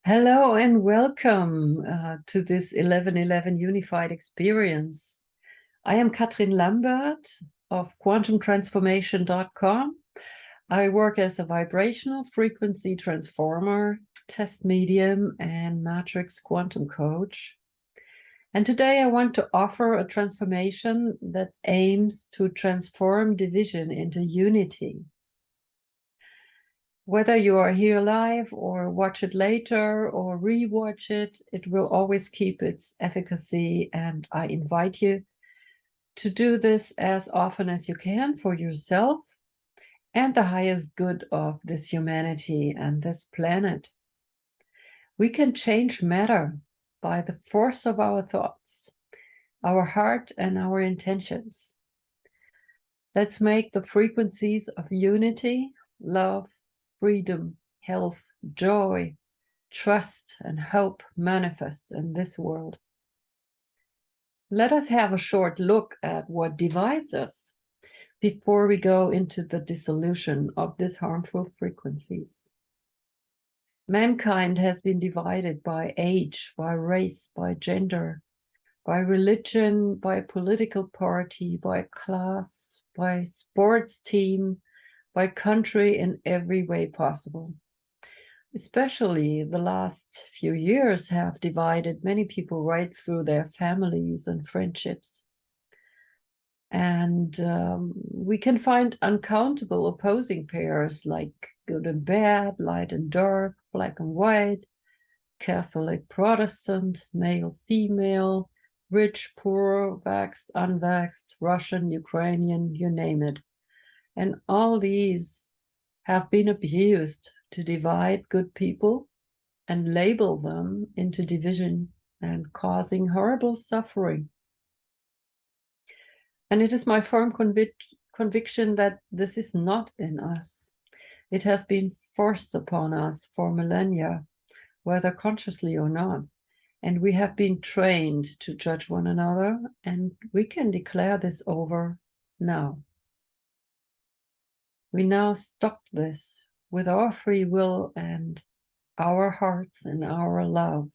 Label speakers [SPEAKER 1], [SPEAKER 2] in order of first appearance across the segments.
[SPEAKER 1] Hello and welcome to this 1111 Unified Experience. I am Katrin Lambert of quantumtransformation.com. I work as a vibrational frequency transformer, test medium, and matrix quantum coach. And today I want to offer a transformation that aims to transform division into unity. Whether you are here live or watch it later or re-watch it, it will always keep its efficacy. And I invite you to do this as often as you can for yourself and the highest good of this humanity and this planet. We can change matter by the force of our thoughts, our heart, and our intentions. Let's make the frequencies of unity, love, freedom, health, joy, trust, and hope manifest in this world. Let us have a short look at what divides us before we go into the dissolution of these harmful frequencies. Mankind has been divided by age, by race, by gender, by religion, by political party, by class, by sports team, by country, in every way possible. Especially the last few years have divided many people right through their families and friendships. And we can find uncountable opposing pairs like good and bad, light and dark, black and white, Catholic, Protestant, male, female, rich, poor, vaxxed, unvaxxed, Russian, Ukrainian, you name it. And all these have been abused to divide good people and label them into division and causing horrible suffering. And it is my firm conviction that this is not in us. It has been forced upon us for millennia, whether consciously or not. And we have been trained to judge one another, and we can declare this over now. We now stop this with our free will and our hearts and our love,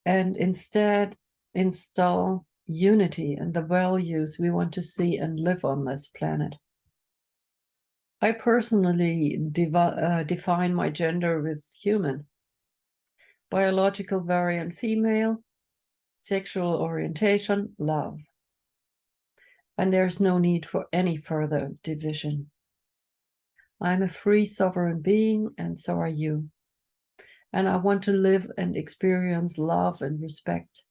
[SPEAKER 1] and instead install unity and the values we want to see and live on this planet. I personally define my gender with human, biological variant female, sexual orientation, love. And there's no need for any further division. I'm a free sovereign being, and so are you. And I want to live and experience love and respect,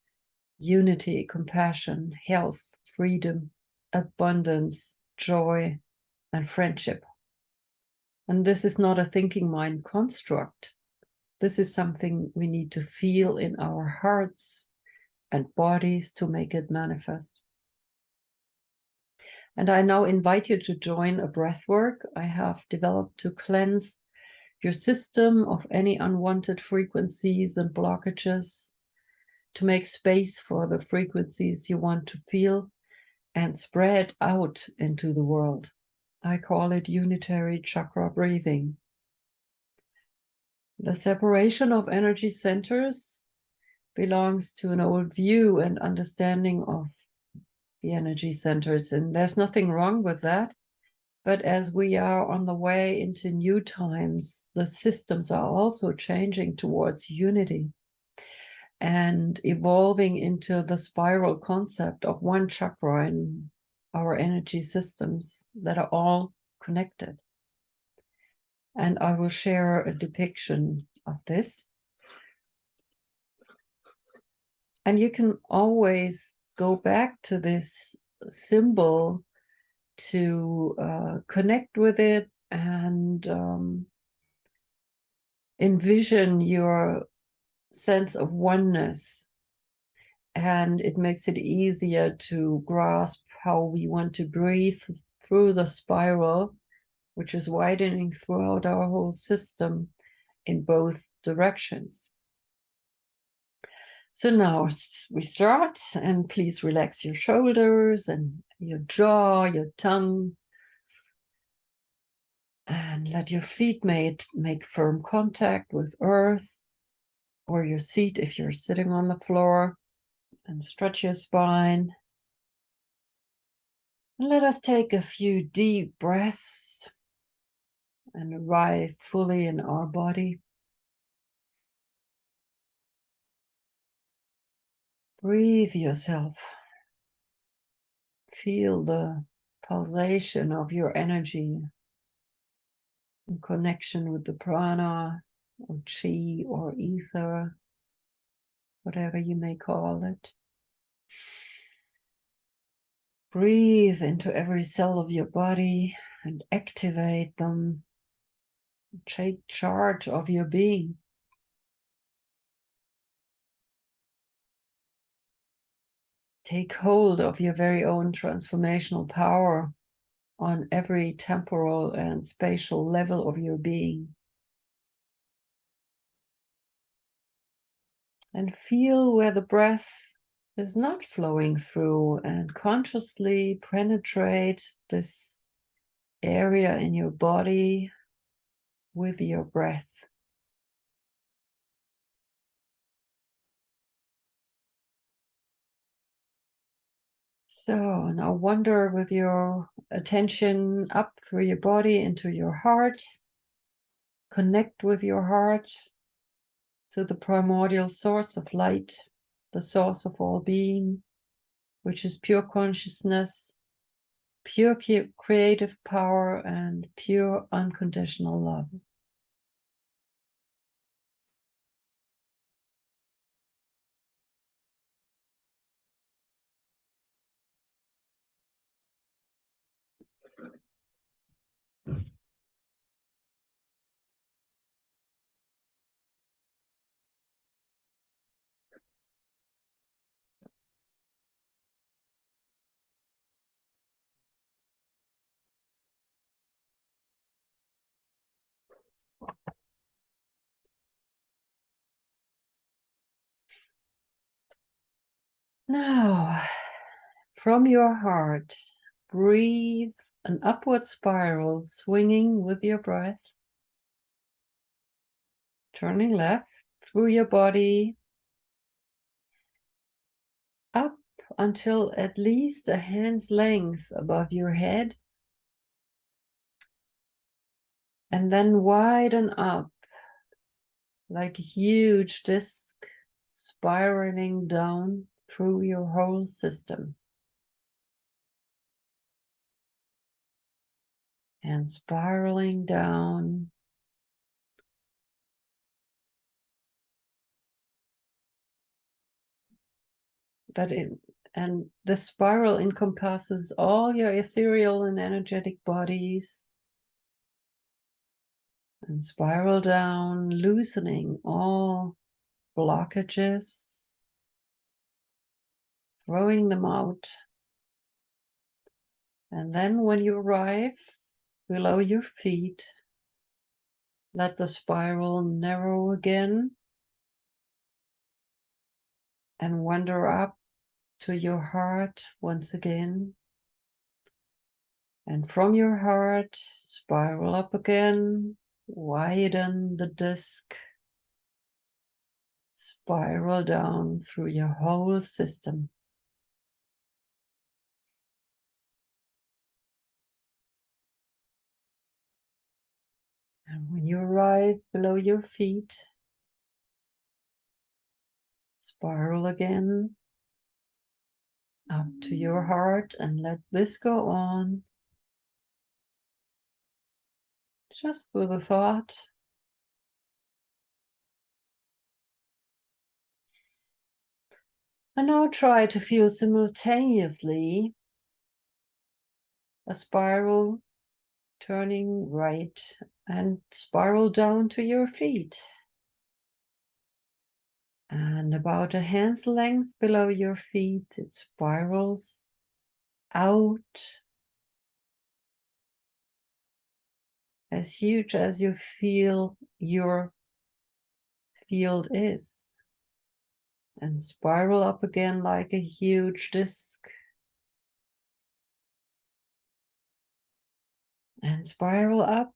[SPEAKER 1] unity, compassion, health, freedom, abundance, joy, and friendship. And this is not a thinking mind construct. This is something we need to feel in our hearts and bodies to make it manifest. And I now invite you to join a breath work I have developed to cleanse your system of any unwanted frequencies and blockages, to make space for the frequencies you want to feel and spread out into the world. I call it unitary chakra breathing. The separation of energy centers belongs to an old view and understanding of the energy centers, and there's nothing wrong with that. But as we are on the way into new times, the systems are also changing towards unity and evolving into the spiral concept of one chakra in our energy systems that are all connected. And I will share a depiction of this. And you can always go back to this symbol to connect with it and envision your sense of oneness. And it makes it easier to grasp how we want to breathe through the spiral, which is widening throughout our whole system in both directions. So now we start, and please relax your shoulders and your jaw, your tongue, and let your feet make firm contact with earth. or your seat if you're sitting on the floor, and stretch your spine. And let us take a few deep breaths and arrive fully in our body. Breathe yourself. Feel the pulsation of your energy in connection with the prana or chi or ether, whatever you may call it. Breathe into every cell of your body and activate them. Take charge of your being. Take hold of your very own transformational power on every temporal and spatial level of your being. And feel where the breath is not flowing through, and consciously penetrate this area in your body with your breath. So now wander with your attention up through your body into your heart. Connect with your heart to the primordial source of light, the source of all being, which is pure consciousness, pure creative power, and pure unconditional love. Now, from your heart, breathe an upward spiral, swinging with your breath, turning left through your body, up until at least a hand's length above your head, and then widen up like a huge disc, spiraling down through your whole system. And spiraling down. And the spiral encompasses all your ethereal and energetic bodies, and spiral down, loosening all blockages, throwing them out. And then when you arrive below your feet, let the spiral narrow again and wander up to your heart once again. And from your heart, spiral up again, widen the disc, spiral down through your whole system. And when you arrive below your feet, spiral again up to your heart, and let this go on just with a thought. And now try to feel simultaneously a spiral turning right and spiral down to your feet. And about a hand's length below your feet, it spirals out as huge as you feel your field is, and spiral up again like a huge disc, and spiral up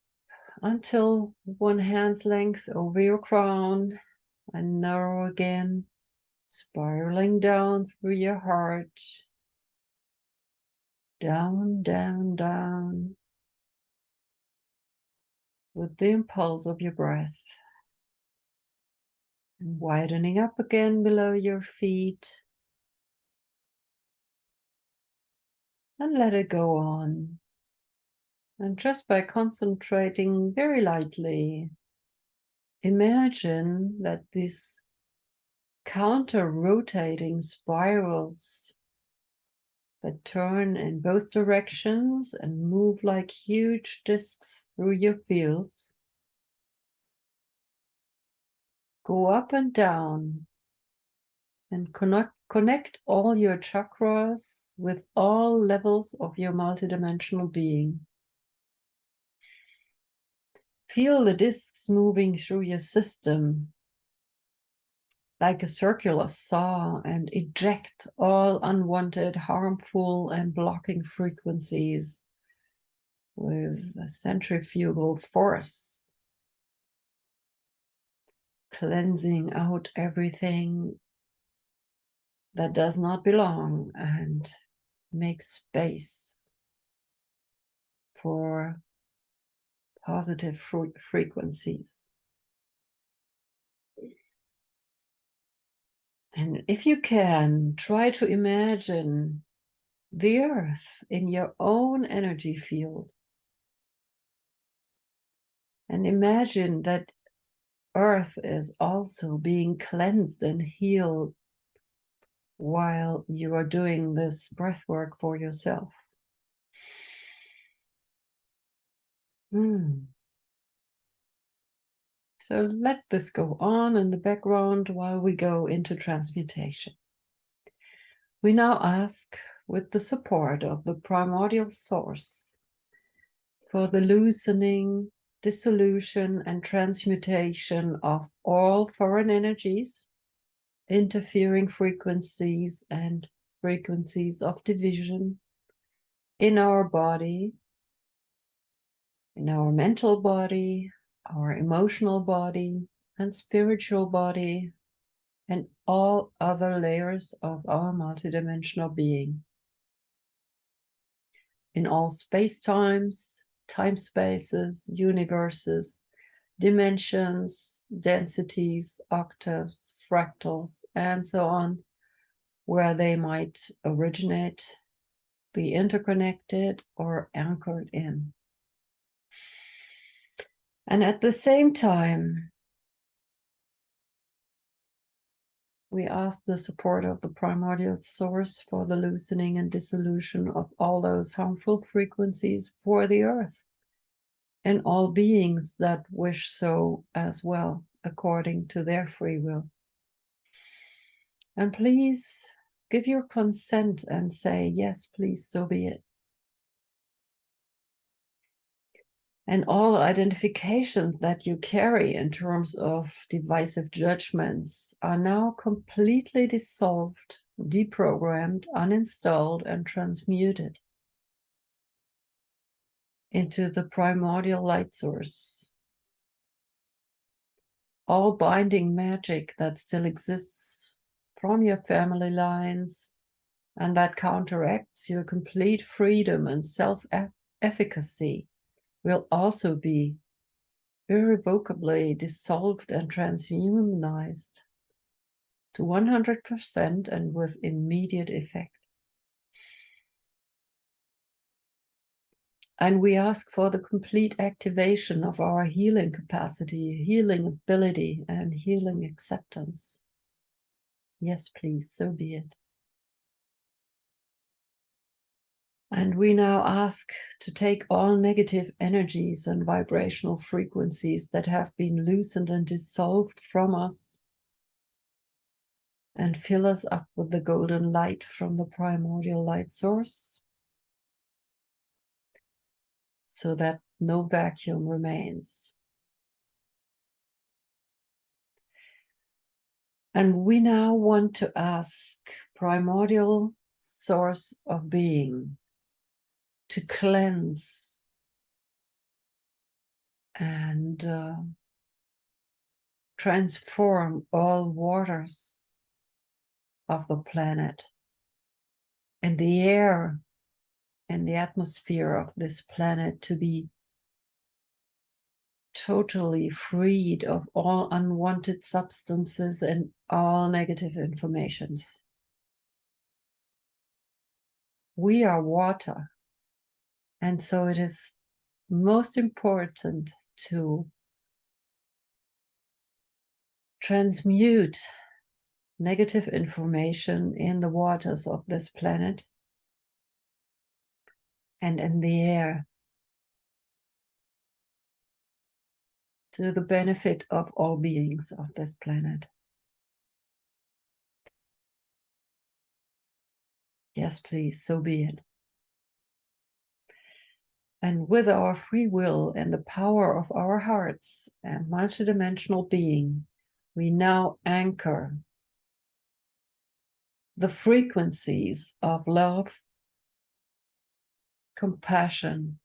[SPEAKER 1] until one hand's length over your crown, and narrow again, spiraling down through your heart, down, down, down, with the impulse of your breath, and widening up again below your feet, and let it go on. And just by concentrating very lightly, imagine that these counter-rotating spirals that turn in both directions and move like huge discs through your fields go up and down and connect all your chakras with all levels of your multidimensional being. Feel the discs moving through your system like a circular saw and eject all unwanted, harmful, and blocking frequencies with a centrifugal force, cleansing out everything that does not belong and make space for positive frequencies. And if you can, try to imagine the earth in your own energy field. And imagine that earth is also being cleansed and healed while you are doing this breath work for yourself. So let this go on in the background while we go into transmutation. We now ask, with the support of the primordial source, for the loosening, dissolution, and transmutation of all foreign energies, interfering frequencies, and frequencies of division in our body, in our mental body, our emotional body, and spiritual body, and all other layers of our multidimensional being. In all space-times, time-spaces, universes, dimensions, densities, octaves, fractals, and so on, where they might originate, be interconnected, or anchored in. And at the same time, we ask the support of the primordial source for the loosening and dissolution of all those harmful frequencies for the earth and all beings that wish so as well, according to their free will. And please give your consent and say, yes, please, so be it. And all identifications that you carry in terms of divisive judgments are now completely dissolved, deprogrammed, uninstalled, and transmuted into the primordial light source. All binding magic that still exists from your family lines and that counteracts your complete freedom and self-efficacy will also be irrevocably dissolved and transhumanized to 100% and with immediate effect. And we ask for the complete activation of our healing capacity, healing ability, and healing acceptance. Yes, please, so be it. And we now ask to take all negative energies and vibrational frequencies that have been loosened and dissolved from us and fill us up with the golden light from the primordial light source so that no vacuum remains. And we now want to ask primordial source of being to cleanse and transform all waters of the planet and the air and the atmosphere of this planet to be totally freed of all unwanted substances and all negative informations. We are water, and so it is most important to transmute negative information in the waters of this planet and in the air to the benefit of all beings of this planet. Yes, please, so be it. And with our free will and the power of our hearts and multidimensional being, we now anchor the frequencies of love, compassion,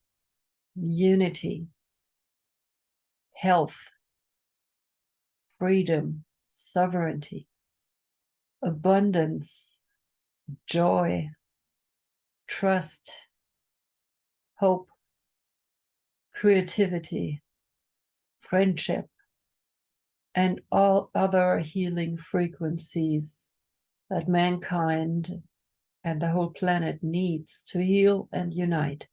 [SPEAKER 1] unity, health, freedom, sovereignty, abundance, joy, trust, hope, creativity, friendship, and all other healing frequencies that mankind and the whole planet needs to heal and unite.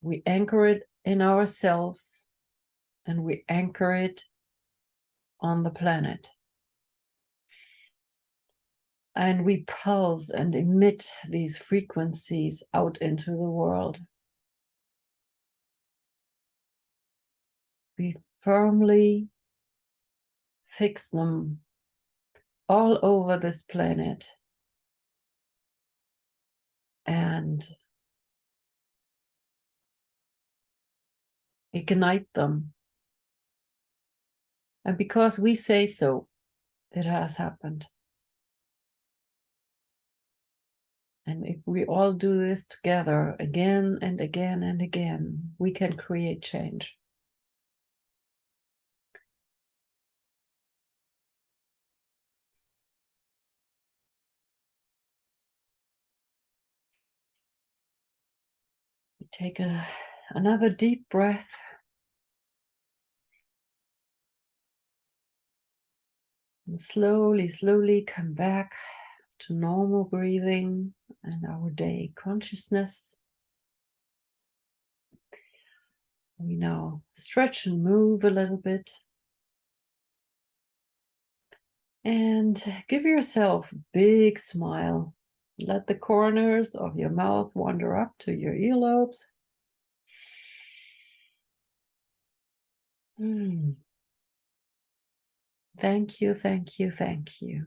[SPEAKER 1] We anchor it in ourselves and we anchor it on the planet. And we pulse and emit these frequencies out into the world. We firmly fix them all over this planet and ignite them. And because we say so, it has happened. And if we all do this together again and again and again, we can create change. Take another deep breath. And slowly, slowly come back to normal breathing and our day consciousness. We now stretch and move a little bit. And give yourself a big smile. Let the corners of your mouth wander up to your earlobes. Thank you, thank you, thank you.